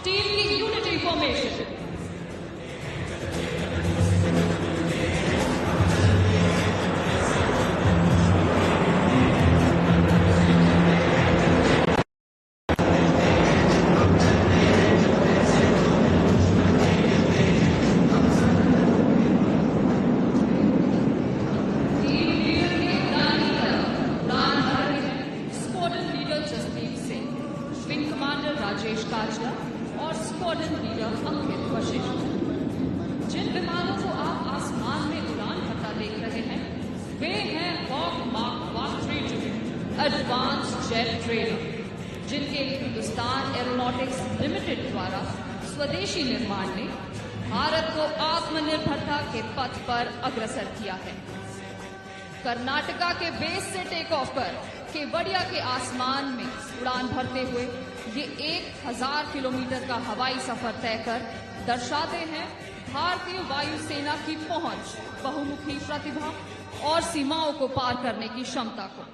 Team की unity formation. Rajesh Kajla और squadron leader अंकित वशिष्ठ। जिन विमानों को आप आसमान में उड़ान भरता देख रहे हैं वे हैं Hawk mark 132 advance jet trainer, जिनके हिंदुस्तान एरोनॉटिक्स लिमिटेड द्वारा स्वदेशी निर्माण ने भारत को आत्मनिर्भरता के पथ पर अग्रसर किया है। कर्नाटका के बेस से टेक ऑफ कर केवड़िया के आसमान में उड़ान भरते हुए ये 1000 किलोमीटर का हवाई सफर तय कर दर्शाते हैं भारतीय वायुसेना की पहुंच, बहुमुखी प्रतिभा और सीमाओं को पार करने की क्षमता को।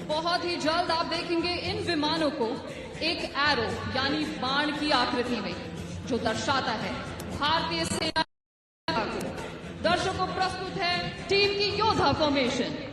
बहुत ही जल्द आप देखेंगे इन विमानों को एक एरो यानी बाण की आकृति में, जो दर्शाता है भारतीय सेना को। दर्शकों, प्रस्तुत है टीम की योद्धा फॉर्मेशन।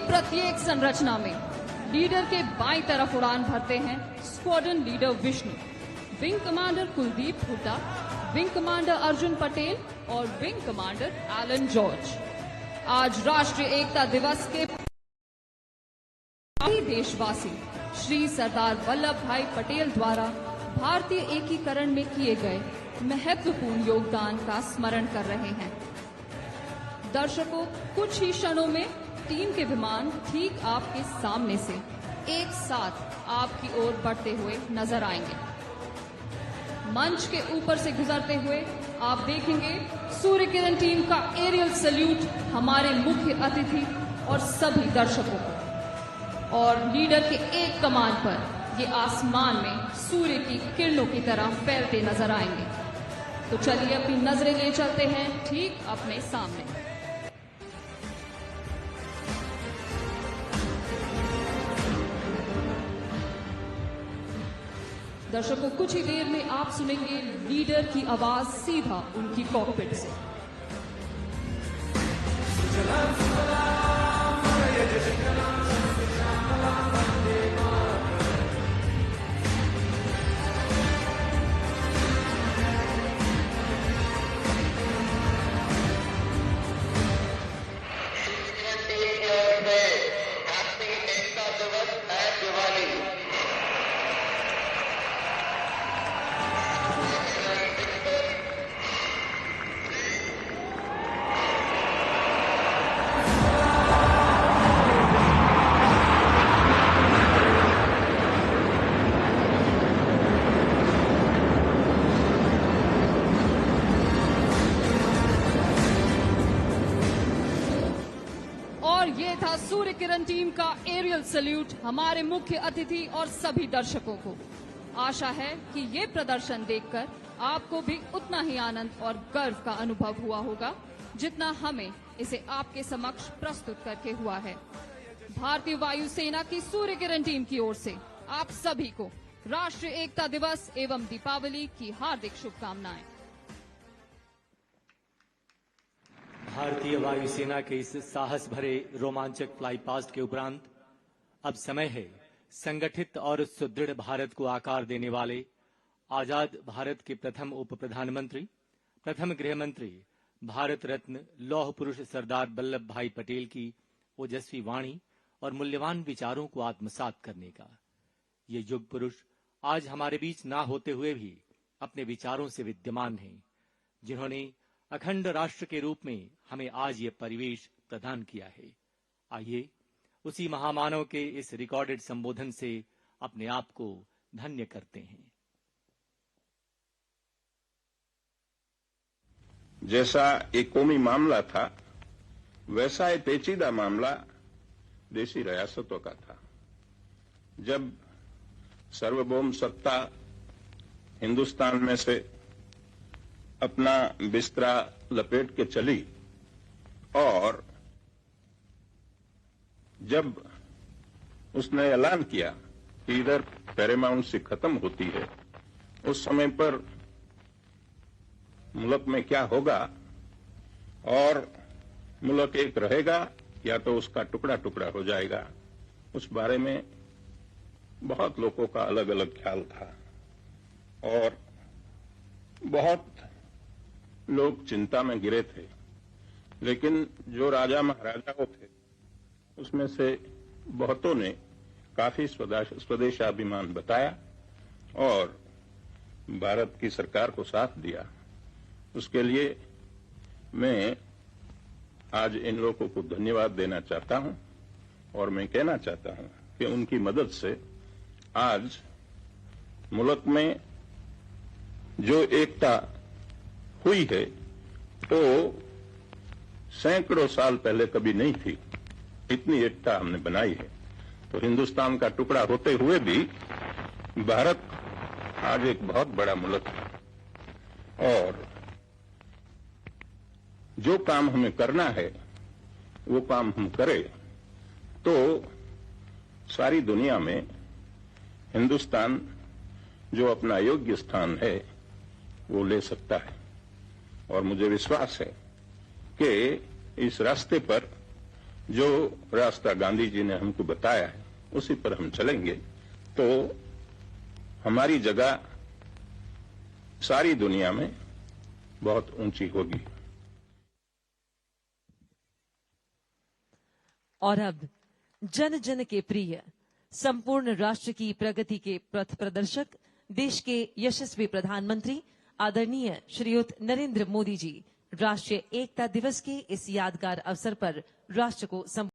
प्रत्येक संरचना में लीडर के बाईं तरफ उड़ान भरते हैं squadron leader Vishnu, wing commander Kuldeep Hooda, wing commander Arjun Patel और विंग कमांडर एलन जॉर्ज। आज राष्ट्रीय एकता दिवस के देशवासी श्री सरदार वल्लभ भाई पटेल द्वारा भारतीय एकीकरण में किए गए महत्वपूर्ण योगदान का स्मरण कर रहे हैं। दर्शकों, कुछ ही क्षणों में टीम के विमान ठीक आपके सामने से एक साथ आपकी ओर बढ़ते हुए नजर आएंगे। मंच के ऊपर से गुजरते हुए आप देखेंगे सूर्य किरण टीम का एरियल सैल्यूट हमारे मुख्य अतिथि और सभी दर्शकों को, और लीडर के एक कमान पर ये आसमान में सूर्य की किरणों की तरह फैलते नजर आएंगे। तो चलिए अपनी नजरें ले चलते हैं ठीक अपने सामने। दर्शकों, कुछ ही देर में आप सुनेंगे लीडर की आवाज सीधा उनकी कॉकपिट से। ये था सूर्य किरण टीम का एरियल सैल्यूट हमारे मुख्य अतिथि और सभी दर्शकों को। आशा है कि ये प्रदर्शन देखकर आपको भी उतना ही आनंद और गर्व का अनुभव हुआ होगा जितना हमें इसे आपके समक्ष प्रस्तुत करके हुआ है। भारतीय वायुसेना की सूर्य किरण टीम की ओर से आप सभी को राष्ट्रीय एकता दिवस एवं दीपावली की हार्दिक शुभकामनाएं। भारतीय वायुसेना के इस साहस भरे रोमांचक फ्लाई पास्ट के उपरांत अब समय है संगठित और सुदृढ़ भारत को आकार देने वाले आजाद भारत के प्रथम उप प्रधानमंत्री, प्रथम गृह मंत्री, भारत रत्न लौह पुरुष सरदार वल्लभ भाई पटेल की ओजस्वी वाणी और मूल्यवान विचारों को आत्मसात करने का। ये युग पुरुष आज हमारे बीच ना होते हुए भी अपने विचारों से विद्यमान हैं, जिन्होंने अखंड राष्ट्र के रूप में हमें आज ये परिवेश प्रदान किया है। आइए उसी महामानव के इस रिकॉर्डेड संबोधन से अपने आप को धन्य करते हैं। जैसा एक कौमी मामला था, वैसा एक पेचीदा मामला देशी रियासतों का था। जब सार्वभौम सत्ता हिंदुस्तान में से अपना बिस्तरा लपेट के चली और जब उसने ऐलान किया कि इधर पैरामाउंसी खत्म होती है, उस समय पर मुल्क में क्या होगा और मुल्क एक रहेगा या तो उसका टुकड़ा टुकड़ा हो जाएगा, उस बारे में बहुत लोगों का अलग अलग ख्याल था और बहुत लोग चिंता में गिरे थे। लेकिन जो राजा महाराजाओं थे उसमें से बहुतों ने काफी स्वदेशाभिमान बताया और भारत की सरकार को साथ दिया। उसके लिए मैं आज इन लोगों को धन्यवाद देना चाहता हूं और मैं कहना चाहता हूं कि उनकी मदद से आज मुल्क में जो एकता हुई है वो सैकड़ों साल पहले कभी नहीं थी। इतनी एकता हमने बनाई है। तो हिंदुस्तान का टुकड़ा होते हुए भी भारत आज एक बहुत बड़ा मुल्क है और जो काम हमें करना है वो काम हम करें तो सारी दुनिया में हिंदुस्तान जो अपना योग्य स्थान है वो ले सकता है। और मुझे विश्वास है कि इस रास्ते पर जो रास्ता गांधी जी ने हमको बताया है उसी पर हम चलेंगे तो हमारी जगह सारी दुनिया में बहुत ऊंची होगी। और अब जन जन के प्रिय, संपूर्ण राष्ट्र की प्रगति के पथ प्रदर्शक, देश के यशस्वी प्रधानमंत्री आदरणीय श्रीयुत नरेंद्र मोदी जी राष्ट्रीय एकता दिवस के इस यादगार अवसर पर राष्ट्र को